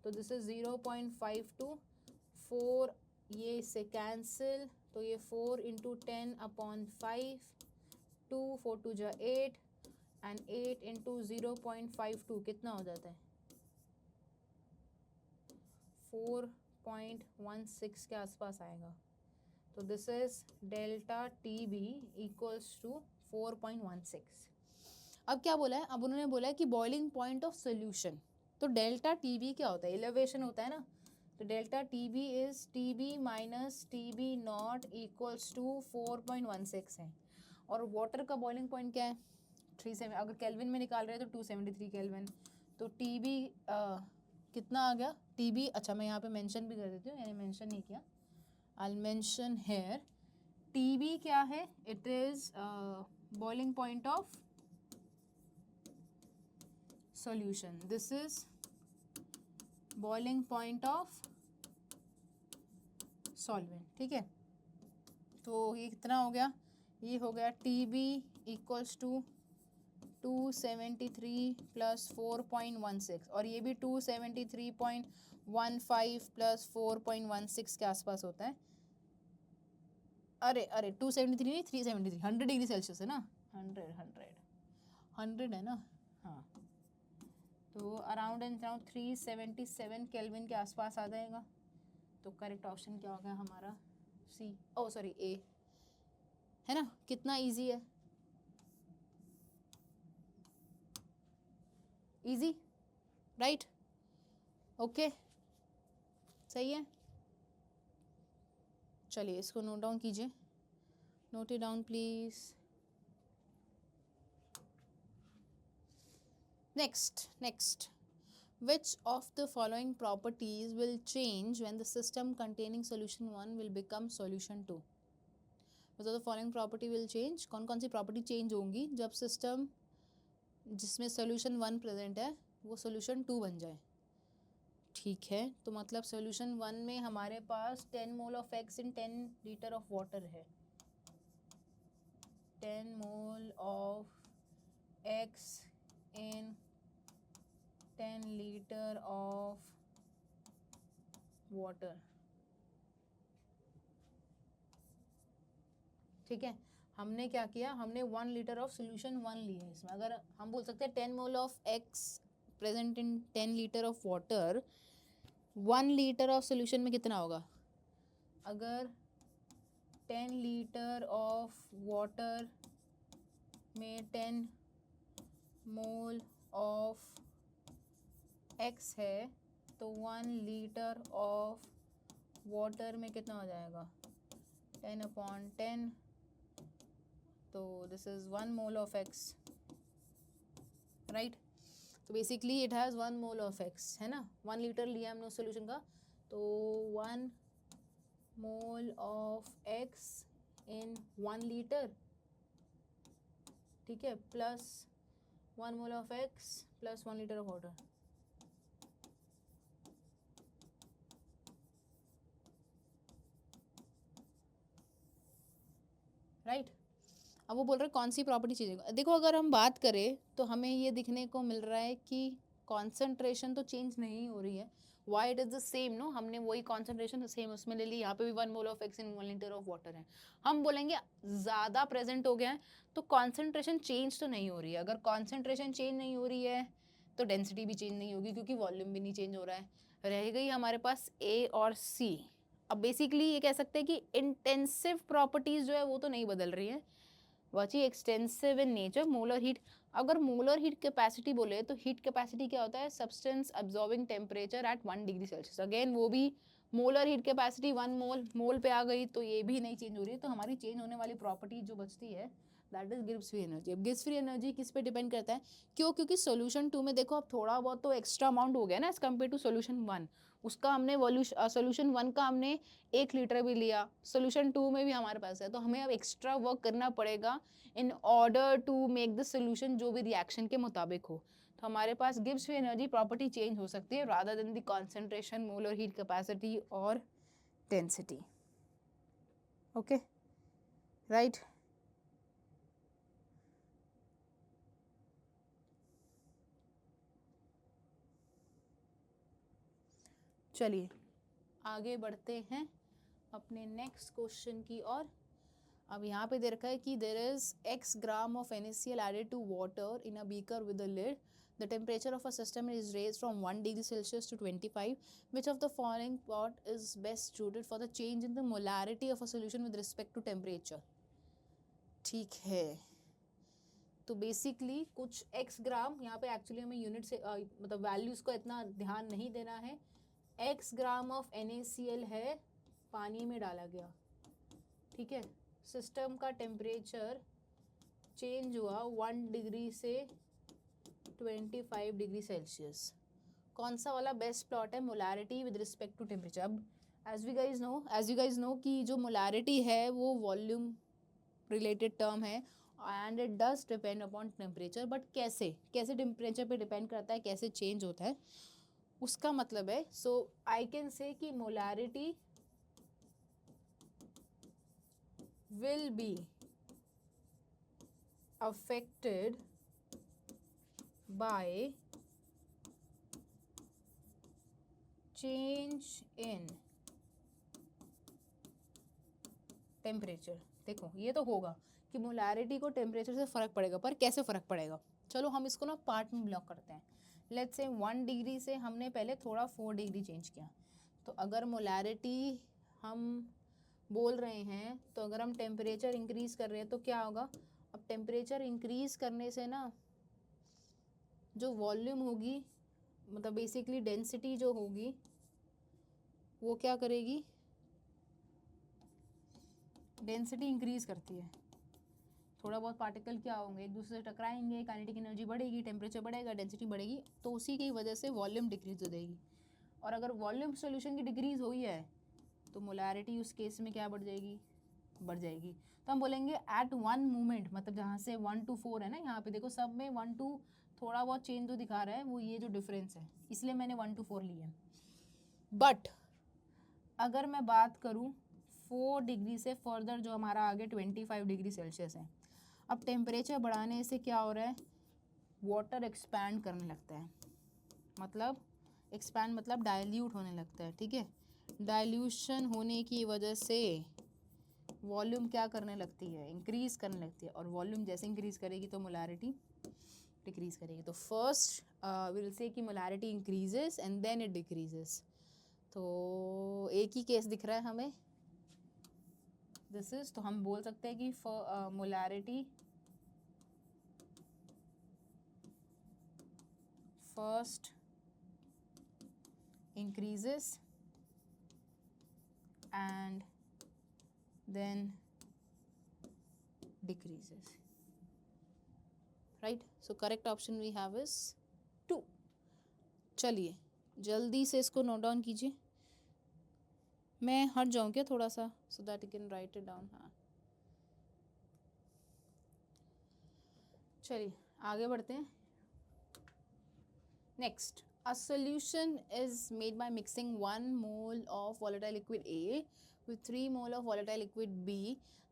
तो दिस इज 0.52, 4 ये इससे कैंसिल, तो ये 4 इंटू 10 अपॉन 5, 2 4 2 जा 8 एंड 8 इंटू 0.52 कितना हो जाता है, 4.16 के आसपास आएगा। तो this is delta TB equals to 4.16। अब क्या बोला है, अब उन्होंने बोला है कि बॉइलिंग पॉइंट ऑफ सोल्यूशन, तो डेल्टा TB क्या होता है, एलिवेशन होता है ना, तो delta T B is T B minus T B not equals to 4.16 है। और वाटर का बॉइलिंग पॉइंट क्या है 37, अगर केल्विन में निकाल रहे हैं तो 273 केल्विन। तो टी बी कितना आ गया टी बी, अच्छा मैं यहाँ पे मेंशन भी कर देती हूँ, यानी मेंशन नहीं किया, I mention here. T B क्या है, it is boiling point of solution, this is boiling point of solvent, ठीक है। तो ये कितना हो गया, ये हो गया T B equals to 273 plus 4.16, और ये भी 273.15 प्लस 4.16 के आसपास होता है। अरे 273 नहीं 373, 100 डिग्री सेल्सियस है ना, 100 है ना, हाँ। तो अराउंड एंड अराउंड 377 केल्विन के आसपास आ जाएगा। तो करेक्ट ऑप्शन क्या होगा हमारा, सी, ओ सॉरी ए, है ना। कितना इजी है, इजी, राइट, ओके, सही है। चलिए इसको नोट डाउन कीजिए, note it down please. Next which of the following properties will change when the system containing solution 1 will become solution 2? मतलब the following property will change, कौन कौन सी property change होंगी जब सिस्टम जिसमें सोल्यूशन 1 प्रेजेंट है वो solution 2 बन जाए, ठीक है। तो मतलब सोल्यूशन 1 में हमारे पास 10 mole of x in 10 litre of water है, 10 mole of x in 10 litre of water, ठीक है। हमने क्या किया, हमने 1 लीटर ऑफ सोल्यूशन 1 ली है इसमें। अगर हम बोल सकते हैं 10 mole of x present in 10 litre of water, 1 litre of solution में कितना होगा, अगर 10 लीटर ऑफ वाटर में 10 मोल ऑफ एक्स है तो 1 लीटर ऑफ वाटर में कितना हो जाएगा 10/10, तो this is 1 mole of X, right. तो basically it has 1 mole of X, है ना। 1 लीटर लिया हमने उस सोल्यूशन का, तो 1 mole of x in 1 litre, ठीक है, plus 1 mole of x plus 1 litre of water, right. अब वो बोल रहे हैं कौन सी प्रॉपर्टी चाहिए, देखो अगर हम बात करें तो हमें ये दिखने को मिल रहा है कि कॉन्सेंट्रेशन तो चेंज नहीं हो रही है, why it is the same, no, हमने वही कॉन्सेंट्रेशन सेम उसमें ले ली, यहाँ पे भी 1 mole of x in 1 litre of water है। हम बोलेंगे ज़्यादा प्रेजेंट हो गया है तो कॉन्सेंट्रेशन चेंज तो नहीं हो रही है, अगर कॉन्सेंट्रेशन चेंज नहीं हो रही है तो डेंसिटी भी चेंज नहीं होगी क्योंकि वॉल्यूम भी नहीं चेंज हो रहा है। रह गई हमारे पास ए और सी। अब बेसिकली ये कह सकते हैं कि इंटेंसिव प्रॉपर्टीज़ जो है वो तो नहीं बदल रही है, बची extensive in nature, molar heat. अगर मोलर हीट कैपेसिटी बोले तो हीट कैपेसिटी क्या होता है, substance absorbing temperature at 1 degree Celsius. Again वो भी मोलर हीट कैपेसिटी 1 मोल पे आ गई तो ये भी नहीं चेंज हो रही है। तो हमारी चेंज होने वाली प्रॉपर्टी जो बचती है that is Gibbs free energy. अब गिब्स फ्री एनर्जी किस पे डिपेंड करता है, क्यों, क्योंकि सोल्यूशन 2 में देखो अब थोड़ा बहुत तो एक्स्ट्रा अमाउंट हो गया ना एज कम्पेयर टू सोल्यूशन 1। उसका हमने सोल्यूशन 1 का हमने 1 लीटर भी लिया, सोल्यूशन 2 में भी हमारे पास है, तो हमें अब एक्स्ट्रा वर्क करना पड़ेगा in order to make the solution जो भी रिएक्शन के मुताबिक हो। तो हमारे पास Gibbs free energy property change हो सकती है rather than the concentration, molar heat capacity और डेंसिटी, ओके, राइट। चलिए आगे बढ़ते हैं अपने नेक्स्ट क्वेश्चन की ओर। अब यहाँ पे दे रखा है कि there is x gram of NaCl added to water in a beaker with a lid. The temperature of a system is raised from 1 degree Celsius to 25. Which of the following plot is best suited for the change in the molarity of a solution with respect to temperature? ठीक है, तो basically कुछ x ग्राम, यहाँ पे actually हमें unit से मतलब values को इतना ध्यान नहीं देना है, x ग्राम ऑफ NaCl है, पानी में डाला गया, ठीक है। सिस्टम का टेम्परेचर चेंज हुआ 1 डिग्री से 25 डिग्री सेल्सियस। कौन सा वाला बेस्ट प्लॉट है? Molarity with respect to temperature. अब एज यू गाइज नो कि जो मोलारिटी है वो वॉल्यूम रिलेटेड टर्म है and it does depend upon temperature, but कैसे टेम्परेचर पे डिपेंड करता है, कैसे चेंज होता है, उसका मतलब है। सो आई कैन से कि molarity will be affected by change in temperature। देखो ये तो होगा कि मोलारिटी को टेम्परेचर से फ़र्क पड़ेगा, पर कैसे फ़र्क पड़ेगा? चलो हम इसको ना पार्ट में ब्लॉक करते हैं। लेट्स से 1 डिग्री से हमने पहले थोड़ा 4 डिग्री चेंज किया, तो अगर मोलारिटी हम बोल रहे हैं, तो अगर हम टेम्परेचर इंक्रीज़ कर रहे हैं तो क्या होगा? अब टेम्परेचर इंक्रीज़ करने से ना जो वॉल्यूम होगी, मतलब बेसिकली डेंसिटी जो होगी, वो क्या करेगी? डेंसिटी इंक्रीज़ करती है। थोड़ा बहुत पार्टिकल क्या होंगे, एक दूसरे से टकराएंगे, काइनेटिक एनर्जी बढ़ेगी, टेम्परेचर बढ़ेगा, डेंसिटी बढ़ेगी, तो उसी की वजह से वॉल्यूम डिक्रीज़ हो जाएगी। और अगर वॉल्यूम सॉल्यूशन की डिक्रीज़ हुई है तो मोलारिटी उस केस में क्या बढ़ जाएगी? बढ़ जाएगी। तो हम बोलेंगे एट वन मोमेंट, मतलब जहाँ से 1 to 4 है ना, यहाँ पे देखो सब में 1 to थोड़ा बहुत चेंज जो दिखा रहा है वो ये जो डिफरेंस है, इसलिए मैंने 1 to 4 लिया है। बट अगर मैं बात करूँ 4 डिग्री से फर्दर, जो हमारा आगे 25 डिग्री सेल्सियस है, अब टेम्परेचर बढ़ाने से क्या हो रहा है? वाटर एक्सपैंड करने लगता है, मतलब एक्सपैंड मतलब डाइल्यूट होने लगता है, ठीक है। डाइल्यूशन होने की वजह से वॉल्यूम क्या करने लगती है? इंक्रीज़ करने लगती है, और वॉल्यूम जैसे इंक्रीज़ करेगी तो मोलारिटी डिक्रीज़ करेगी। तो फर्स्ट विल से कि molarity increases and then it decreases. तो एक ही केस दिख रहा है हमें, दिस इज, तो हम बोल सकते हैं कि molarity first increases and then decreases, right? So correct option we have is 2। चलिए जल्दी से इसको नोट डाउन कीजिए, मैं हट जाऊँ क्या थोड़ा सा, so that you can write it down। हाँ चलिए आगे बढ़ते हैं। Next, a solution is made by mixing 1 mole of volatile liquid A with 3 mole of volatile liquid B.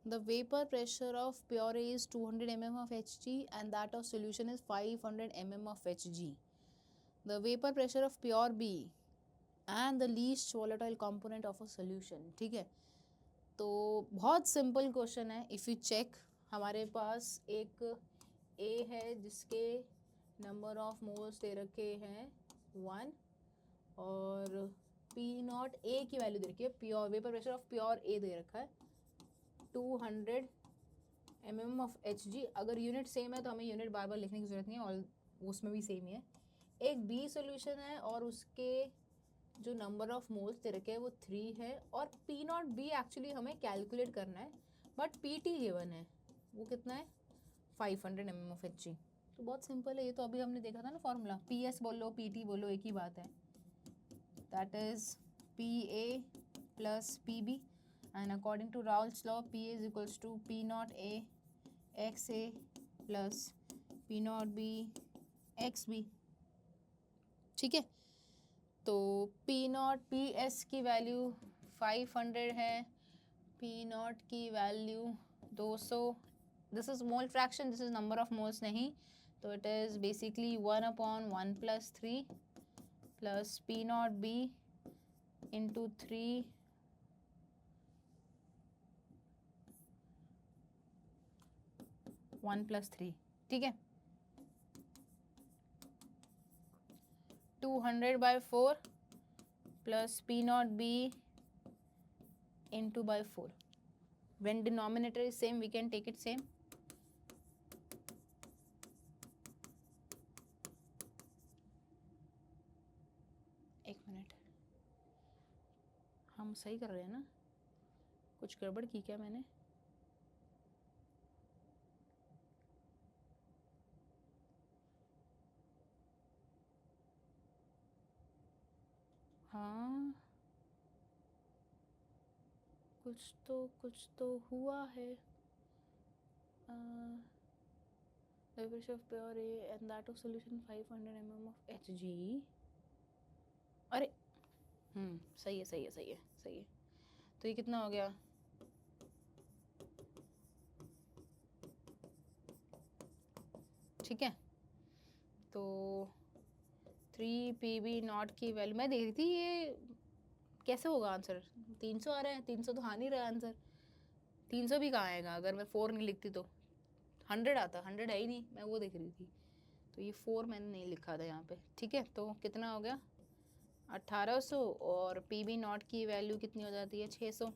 The vapor pressure of pure A is 200 mm of Hg and that of solution is 500 mm of Hg. The vapor pressure of pure B and the least volatile component of a solution। ठीक है, तो बहुत simple question है। If you check, हमारे पास एक A है जिसके नंबर ऑफ मोल्स दे रखे हैं 1, और P नॉट A की वैल्यू दे रखी है, pure vapour pressure of pure A दे रखा है 200 mm ऑफ Hg। अगर यूनिट सेम है तो हमें यूनिट बार बार लिखने की ज़रूरत नहीं है, और उसमें भी सेम ही है। एक B सोल्यूशन है और उसके जो नंबर ऑफ मोल्स दे रखे हैं वो 3 है, और P नॉट B एक्चुअली हमें कैलकुलेट करना है, बट PT गिवन है, वो कितना है? 500 mm ऑफ Hg। तो बहुत सिंपल है ये, तो अभी हमने देखा था ना फॉर्मूला, PS बोलो PT बोलो एक ही बात है, that is PA plus PB, and according to Raoult's law PA is equals to P not A XA प्लस P नॉट B XB। ठीक है, तो P नॉट PS की वैल्यू 500 है, P नॉट की value 200। This is mole fraction, this is number of moles नहीं, तो it is basically 1/1 + 3 plus P not B into 3 1 + 3। ठीक है, 200/4 plus P not B into by 4। When denominator is same, we can take it same। एक minute, हम सही कर रहे हैं ना? कुछ गड़बड़ की क्या मैंने? हाँ, कुछ तो हुआ है. The pressure of pure A and that of solution 500 mm of Hg. अरे सही है सही है सही है सही है. तो ये कितना हो गया? ठीक है, तो 3 PB0 की वैल्यू मैं देख रही थी. ये कैसे होगा आंसर? 300 आ रहा है. 300 तो हाँ नहीं रहा आंसर. 300 भी कहाँ आएगा अगर मैं 4 नहीं लिखती तो? 100 आता. 100 है ही नहीं, मैं वो देख रही थी. तो ये 4 मैंने नहीं लिखा था यहाँ पे. ठीक है, तो कितना हो गया? 1800. और PB0 की वैल्यू कितनी हो जाती है? 600.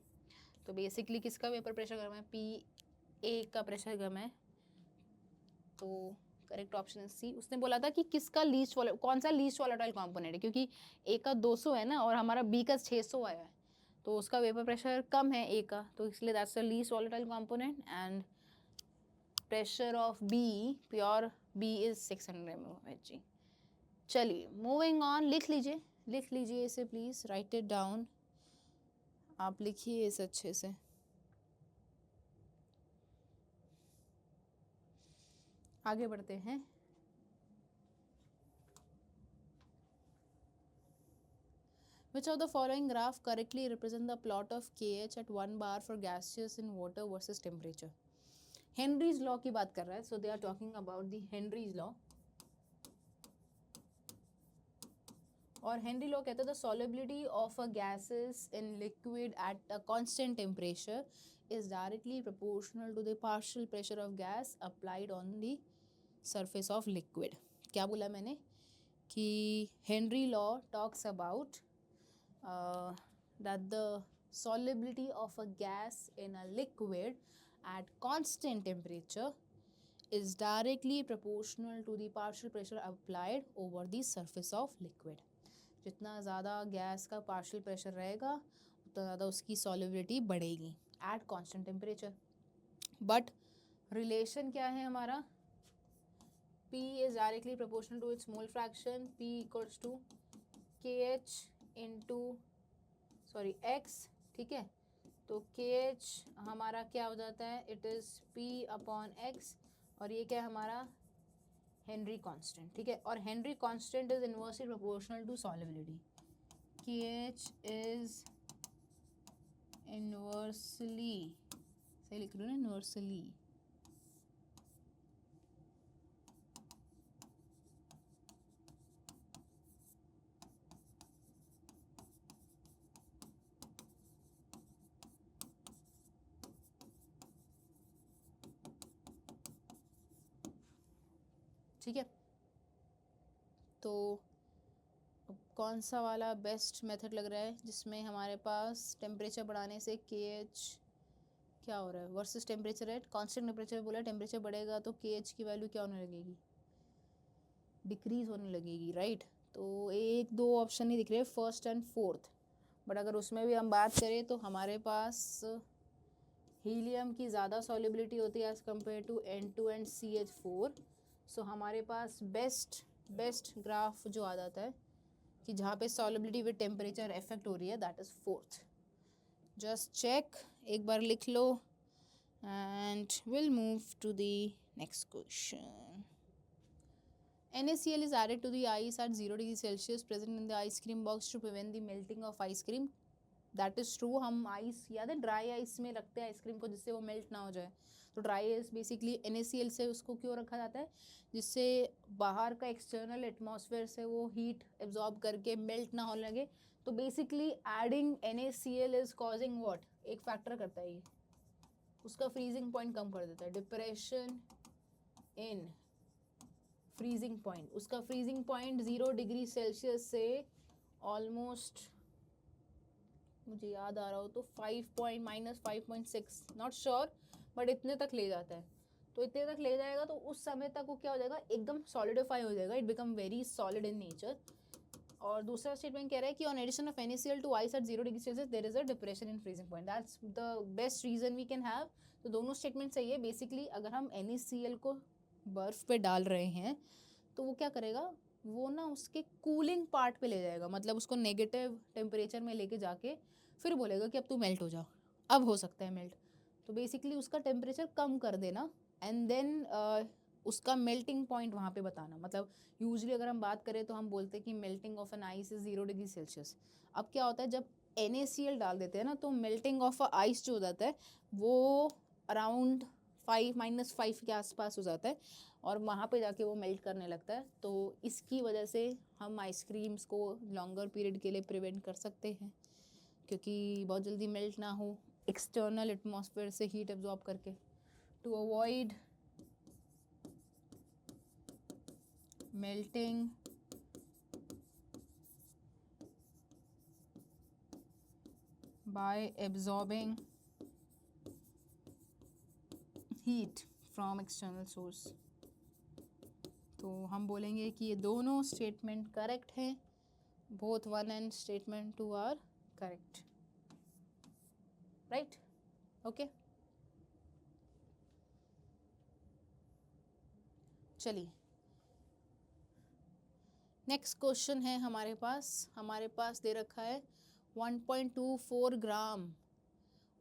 तो बेसिकली किसका वेपर प्रेशर कम है? PA का प्रेशर कम है. तो करेक्ट ऑप्शन है सी. उसने बोला था कि किसका लीस्ट कौन सा लीस्ट वॉलेटाइल कंपोनेंट है, क्योंकि ए का 200 है ना और हमारा बी का 600 आया है, तो उसका वेपर प्रेशर कम है ए का, तो इसलिए that's the least volatile component. And pressure of B, pure B is 600 mmHg. चलिए मूविंग ऑन. लिख लीजिए इसे प्लीज. Right it down. आप लिखिए इसे अच्छे से. आगे बढ़ते हैं. Which of the following graph correctly represent the plot of KH at 1 bar for gaseous in water versus temperature? Henry's law की बात कर रहा है. So they are talking about the Henry's law. और हेनरी लॉ कहता है the solubility of a gases in liquid at a constant temperature is directly proportional to the partial pressure of gas applied on the surface of liquid. क्या बोला मैंने? कि Henry law talks about that the solubility of a gas in a liquid at constant temperature is directly proportional to the partial pressure applied over the surface of liquid. जितना ज़्यादा gas का partial pressure रहेगा उतना ज़्यादा उसकी solubility बढ़ेगी at constant temperature. But relation क्या है हमारा? P is directly proportional to its mole fraction. P equals to KH into X. ठीक है, तो KH हमारा क्या हो जाता है? It is P upon X. और ये क्या है हमारा? Henry constant. ठीक है, और Henry constant is inversely proportional to solubility. KH is inversely, सही लिख रही हूँ ना, इनवर्सली. ठीक है, तो कौन सा वाला बेस्ट मेथड लग रहा है जिसमें हमारे पास टेम्परेचर बढ़ाने से KH क्या हो रहा है versus temperature at constant temperature बोला. टेम्परेचर बढ़ेगा तो KH की वैल्यू क्या होने लगेगी? डिक्रीज होने लगेगी, राइट. तो एक दो ऑप्शन नहीं दिख रहे, फर्स्ट एंड फोर्थ. बट अगर उसमें भी हम बात करें तो हमारे पास हीलियम की ज़्यादा सॉल्युबिलिटी होती है as compare to N2 and CH4. So हमारे पास बेस्ट ग्राफ जो आ जाता है कि जहाँ पे सॉल्युबिलिटी विद टेम्परेचर इफेक्ट हो रही है, that is fourth. Just check, एक बार लिख लो and will move to the next question. NaCl is added to the ice at 0 degree Celsius present in the ice cream box to prevent the melting of ice cream. That is true. हम ice याद है dry ice में रखते हैं ice cream को जिससे वो melt ना हो जाए. तो ड्राई आइस बेसिकली NaCl से उसको क्यों रखा जाता है? जिससे बाहर का एक्सटर्नल एटमॉस्फेयर से वो हीट एब्जॉर्ब करके मेल्ट ना होने लगे. तो basically adding NaCl is causing what? एक फैक्टर करता है ये, उसका फ्रीजिंग पॉइंट कम कर देता है. डिप्रेशन इन फ्रीजिंग पॉइंट, उसका फ्रीजिंग पॉइंट 0 डिग्री सेल्सियस से ऑलमोस्ट, मुझे याद आ रहा हो तो 5.-5.6, नॉट श्योर, बट इतने तक ले जाता है. तो इतने तक ले जाएगा तो उस समय तक वो क्या हो जाएगा? एकदम सॉलिडिफाई हो जाएगा. It become very solid in nature. और दूसरा स्टेटमेंट कह रहा है कि on addition of NaCl to ice at 0 degree Celsius there is a depression in freezing point, that's the best reason we can have. तो दोनों स्टेटमेंट सही है। बेसिकली अगर हम NaCl को बर्फ पे डाल रहे हैं तो वो क्या करेगा, वो ना उसके कूलिंग पार्ट पे ले जाएगा, मतलब उसको नेगेटिव टेम्परेचर में लेके जाके फिर बोलेगा कि अब तू मेल्ट हो जा, अब हो सकता है मेल्ट। तो बेसिकली उसका टेम्परेचर कम कर देना एंड देन उसका मेल्टिंग पॉइंट वहाँ पे बताना। मतलब यूजुअली अगर हम बात करें तो हम बोलते हैं कि melting of an ice is 0 degree Celsius. अब क्या होता है जब NaCl डाल देते हैं ना तो मेल्टिंग ऑफ अ आइस जो हो जाता है वो अराउंड -5 के आसपास हो जाता है और वहाँ पे जाके वो मेल्ट करने लगता है। तो इसकी वजह से हम आइसक्रीम्स को लॉन्गर पीरियड के लिए प्रिवेंट कर सकते हैं क्योंकि बहुत जल्दी मेल्ट ना हो एक्सटर्नल एटमॉस्फेयर से हीट एब्जॉर्ब करके। To avoid melting by absorbing heat from external source। तो हम बोलेंगे कि ये दोनों स्टेटमेंट करेक्ट हैं, both 1 and statement 2 are correct, right? okay, चलिए नेक्स्ट क्वेश्चन है हमारे पास दे रखा है 1.24 ग्राम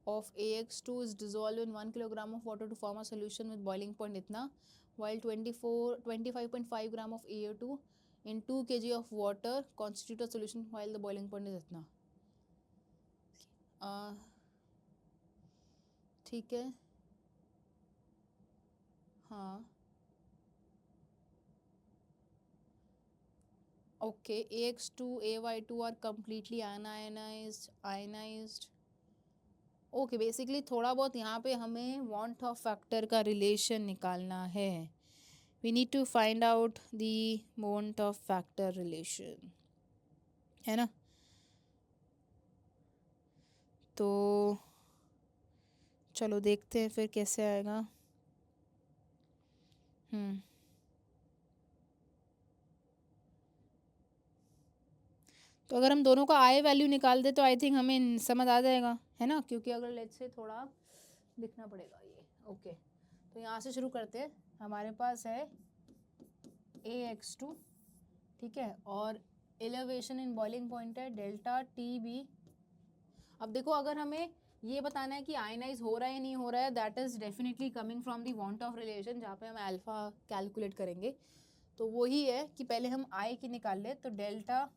of AX2 is dissolved in 1 kilogram of water to form a solution with boiling point इतना, while 25.5 gram of AO2 in 2 kg of water constitute a solution while the boiling point is इतना। ठीक है, हाँ okay, AX2 AY2 are completely ionized। Okay basically थोड़ा बहुत यहाँ पे हमें वांट ऑफ फैक्टर का रिलेशन निकालना है। We need to find out the van't Hoff factor relation, है ना। तो चलो देखते हैं फिर कैसे आएगा। तो अगर हम दोनों का आई वैल्यू निकाल दे तो आई थिंक हमें समझ आ जाएगा, है ना। क्योंकि अगर लेट्स से थोड़ा लिखना पड़ेगा ये। ओके तो यहाँ से शुरू करते हैं। हमारे पास है AX2, ठीक है, और एलिवेशन इन बॉइलिंग पॉइंट है डेल्टा TB। अब देखो अगर हमें ये बताना है कि आयनाइज हो रहा है या नहीं हो रहा है, that is definitely coming from the van't of relation, जहाँ पे हम अल्फा कैलकुलेट करेंगे। तो वही है कि पहले हम आई की निकाल ले, तो delta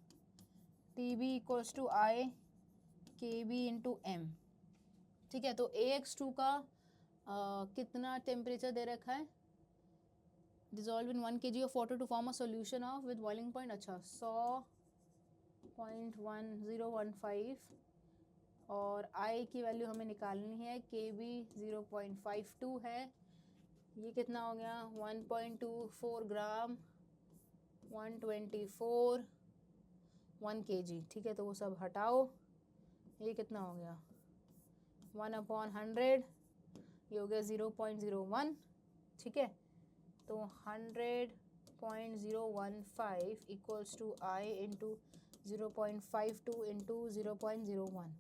TB equals to i KB into M, ठीक है। तो AX2 का कितना टेम्परेचर दे रखा है, dissolve in 1 kg of water to form a solution of with boiling point, अच्छा 100.1015, और आई की वैल्यू हमें निकालनी है, KB 0.52 है। ये कितना हो गया 1.24 ग्राम 124 1 kg, ठीक है। तो वो सब हटाओ, ये कितना हो गया 1/100, ये हो गया 0.01, ठीक है। तो 100.015 equals to I into 0.52 into 0.01।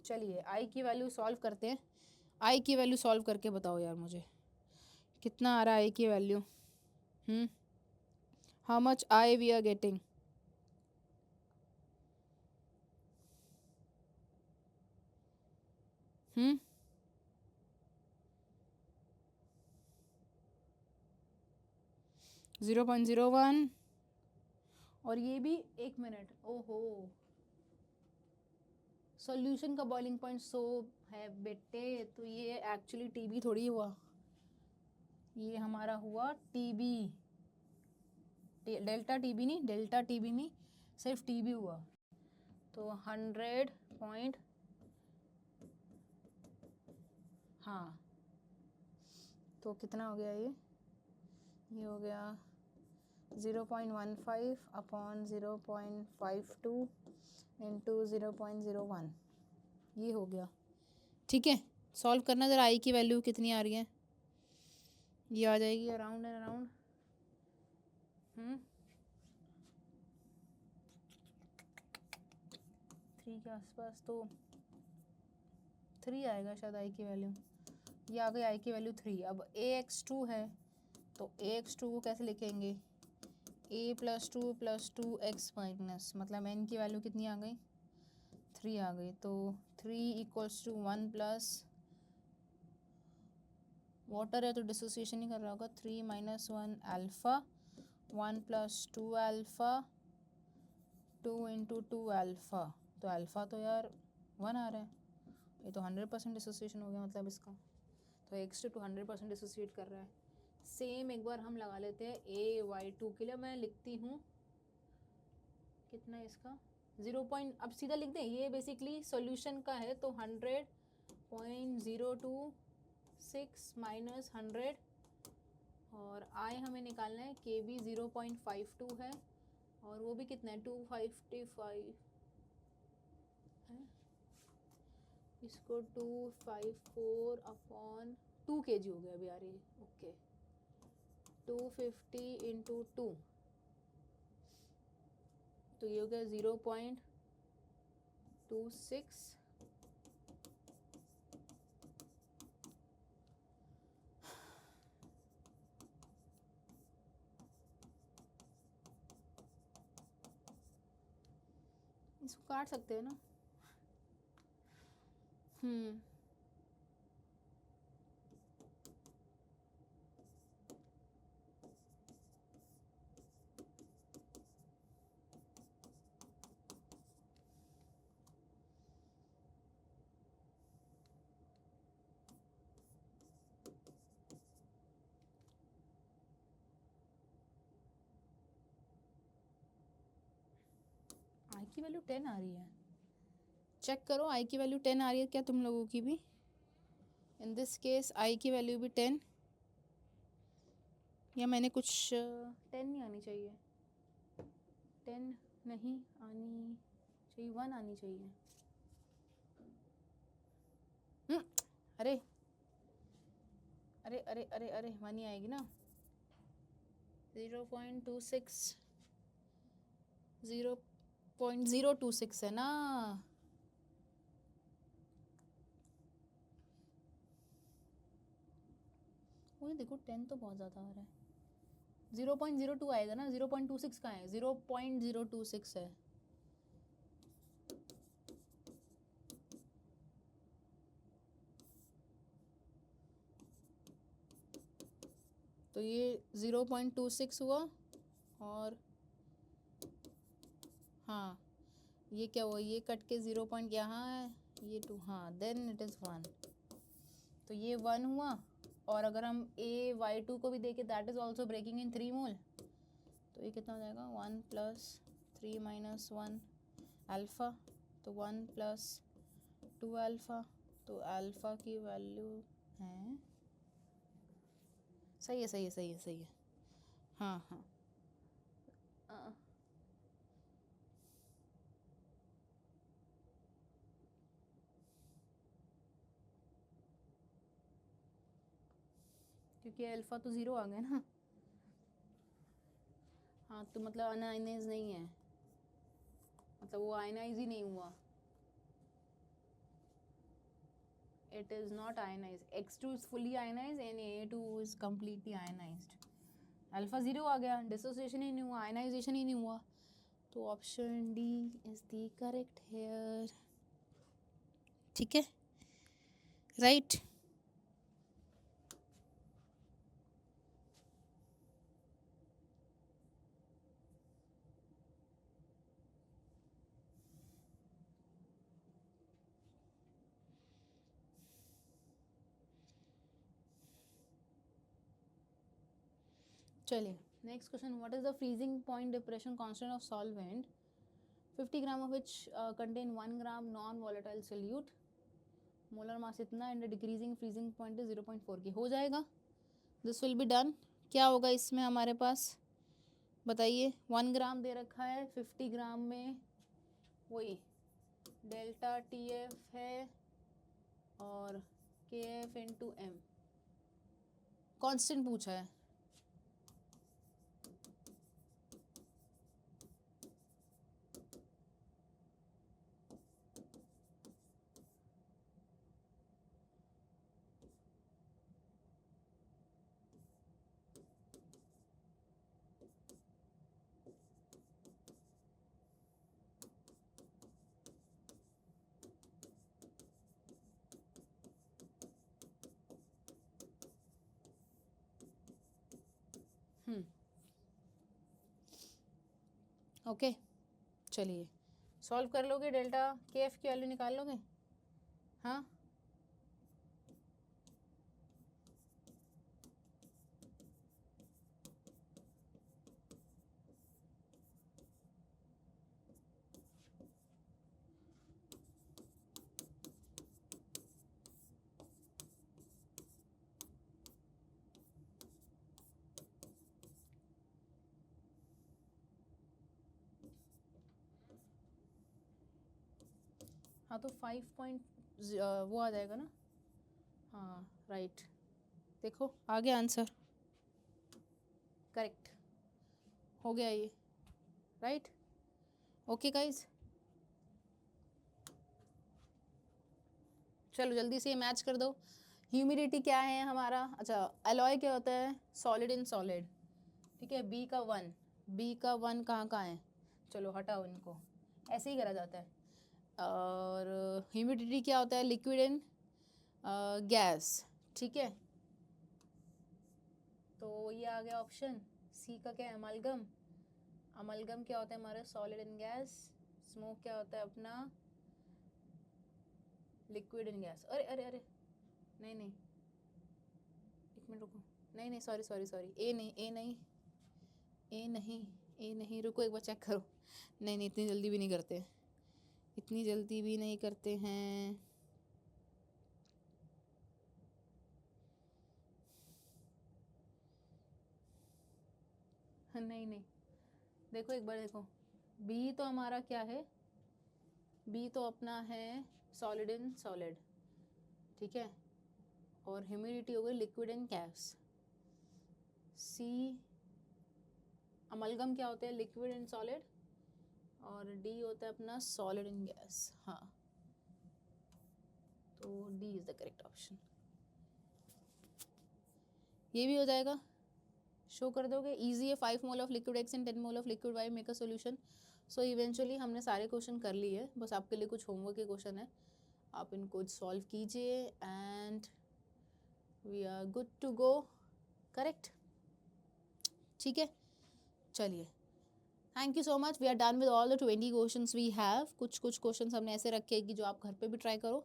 चलिए आई की वैल्यू सॉल्व करते हैं। आई की वैल्यू सॉल्व करके बताओ यार मुझे कितना आ रहा है आई की value. How much I we are getting, hmm 0.01, और ये भी 1 मिनट। ओहो सॉल्यूशन का बॉइलिंग पॉइंट 100 है बेटे, तो ये एक्चुअली TB थोड़ी हुआ, ये हमारा हुआ TB, डेल्टा TB नहीं, डेल्टा TB नहीं, सिर्फ TB हुआ। तो 100 पॉइंट, हाँ तो कितना हो गया ये हो गया 0.15 अपॉन 0.52 इंटू 0.01, ये हो गया, ठीक है। सॉल्व करना ज़रा आई की वैल्यू कितनी आ रही है, ये आ जाएगी अराउंड एंड अराउंड 3 के आसपास, तो 3 आएगा शायद आई की वैल्यू। ये आ गई आई की वैल्यू 3। अब ax2 है तो ax2 को कैसे लिखेंगे, a + 2 + 2x माइनस, मतलब n की वैल्यू कितनी आ गई, 3 आ गई। तो 3 = 1 प्लस वाटर है तो डिसोसिएशन ही कर रहा होगा, 3 - 1 अल्फ़ा, 1 + 2 अल्फ़ा, 2 × 2 अल्फ़ा। तो अल्फ़ा तो यार 1 आ रहा है, ये तो 100% डिसोसिएशन हो गया मतलब इसका। तो x2 to 100% डिसोसिएट कर रहा है। सेम एक बार हम लगा लेते हैं ay2 के लिए। मैं लिखती हूँ कितना है इसका 0. अब सीधा लिख दें, ये बेसिकली सॉल्यूशन का है तो 100.026 - 100 और I हमें निकालना है, Kb 0.52 है और वो भी कितना है 255 है, इसको 254/2 kg हो गया अभी आ रही है। ओके 250 × 2 तो ये हो गया 0.26। इसको काट सकते हैं ना। आई की वैल्यू 10 आ रही है, चेक करो आई की वैल्यू 10 आ रही है क्या तुम लोगों की भी। इन दिस केस आई की वैल्यू भी 10, या मैंने कुछ 10 नहीं आनी चाहिए, 10 नहीं आनी चाहिए, 1 आनी चाहिए। अरे अरे अरे अरे अरे 1 ही आएगी ना। 0.26 0.026 है ना। वही देखो 10 तो बहुत ज़्यादा आ रहा है, 0.02 आएगा ना, 0.26 का है, 0.026 है। तो ये 0.26 हुआ और हाँ ये क्या हुआ, ये कट के 0 पॉइंट यहाँ है, ये 2, हाँ देन इट इज़ 1। तो ये 1 हुआ और अगर हम ay2 को भी देखें that is also breaking in 3 mole, तो ये कितना हो जाएगा 1 + 3 - 1 अल्फ़ा, तो 1 + 2 अल्फ़ा, तो अल्फ़ा की वैल्यू है, सही है सही है सही है सही है, हाँ हाँ क्योंकि अल्फ़ा तो 0 आ गया ना। हाँ तो मतलब अनआयनाइज नहीं है, मतलब वो आयनाइज ही नहीं हुआ, it is not ionized. X2 is fully ionized and A2 is completely ionized. Alpha 0 आ गया, डिसोसिएशन ही नहीं हुआ, आयनाइजेशन ही नहीं हुआ, तो option D is the correct here. ठीक है, राइट। चलिए next question, what is the freezing point depression constant of solvent 50 gram of which contain 1 gram non volatile solute, molar mass इतना and decreasing freezing point is 0.4 की, हो जाएगा, this will be done. क्या होगा इसमें हमारे पास बताइए, 1 ग्राम दे रखा है, 50 ग्राम में वही डेल्टा TF है और KF × M कांस्टेंट पूछा है। ओके चलिए सॉल्व कर लोगे, डेल्टा के एफ की वैल्यू निकाल लोगे? हाँ हाँ तो 5 वो आ जाएगा ना। हाँ राइट, देखो आ गया आंसर, करेक्ट हो गया ये, राइट। ओके गाइज, चलो जल्दी से ये मैच कर दो। ह्यूमिडिटी क्या है हमारा? अच्छा एलॉय क्या होता है? सॉलिड इन सॉलिड, ठीक है। बी का 1, बी का 1 कहाँ कहाँ है? चलो हटाओ इनको, ऐसे ही करा जाता है। और ह्यूमिडिटी क्या होता है? लिक्विड इन गैस, ठीक है। तो ये आ गया ऑप्शन सी का, क्या है? अमलगम। अमलगम क्या होता है हमारा? Solid in gas. स्मोक क्या होता है अपना? Liquid in gas. अरे अरे अरे नहीं नहीं, एक मिनट रुको, नहीं नहीं सॉरी सॉरी सॉरी, ए नहीं ए नहीं ए नहीं ए नहीं, रुको एक बार चेक करो। नहीं नहीं इतनी जल्दी भी नहीं करते, इतनी जल्दी भी नहीं करते हैं। नहीं नहीं, देखो एक बार देखो, बी तो हमारा क्या है? बी तो अपना है सॉलिड इन सॉलिड, ठीक है। और ह्यूमिडिटी हो गई liquid in gas. C amalgam क्या होते हैं? Liquid in solid. और डी होता है अपना सॉलिड इन गैस। हाँ तो D is the correct option. ये भी हो जाएगा, शो कर दोगे, इजी है। 5 mole of liquid X and 10 mole of liquid Y make a solution. So eventually हमने सारे क्वेश्चन कर लिए, बस आपके लिए कुछ होमवर्क के क्वेश्चन है, आप इनको सॉल्व कीजिए and we are good to go, correct, ठीक है। चलिए thank you so much, we are done with all the 20 questions we have. कुछ कुछ क्वेश्चंस हमने ऐसे रखे कि जो आप घर पे भी ट्राई करो,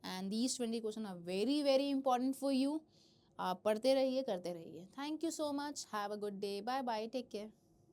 and these 20 question are very very important for you. आप पढ़ते रहिए, करते रहिए। Thank you so much, have a good day, bye bye, take care.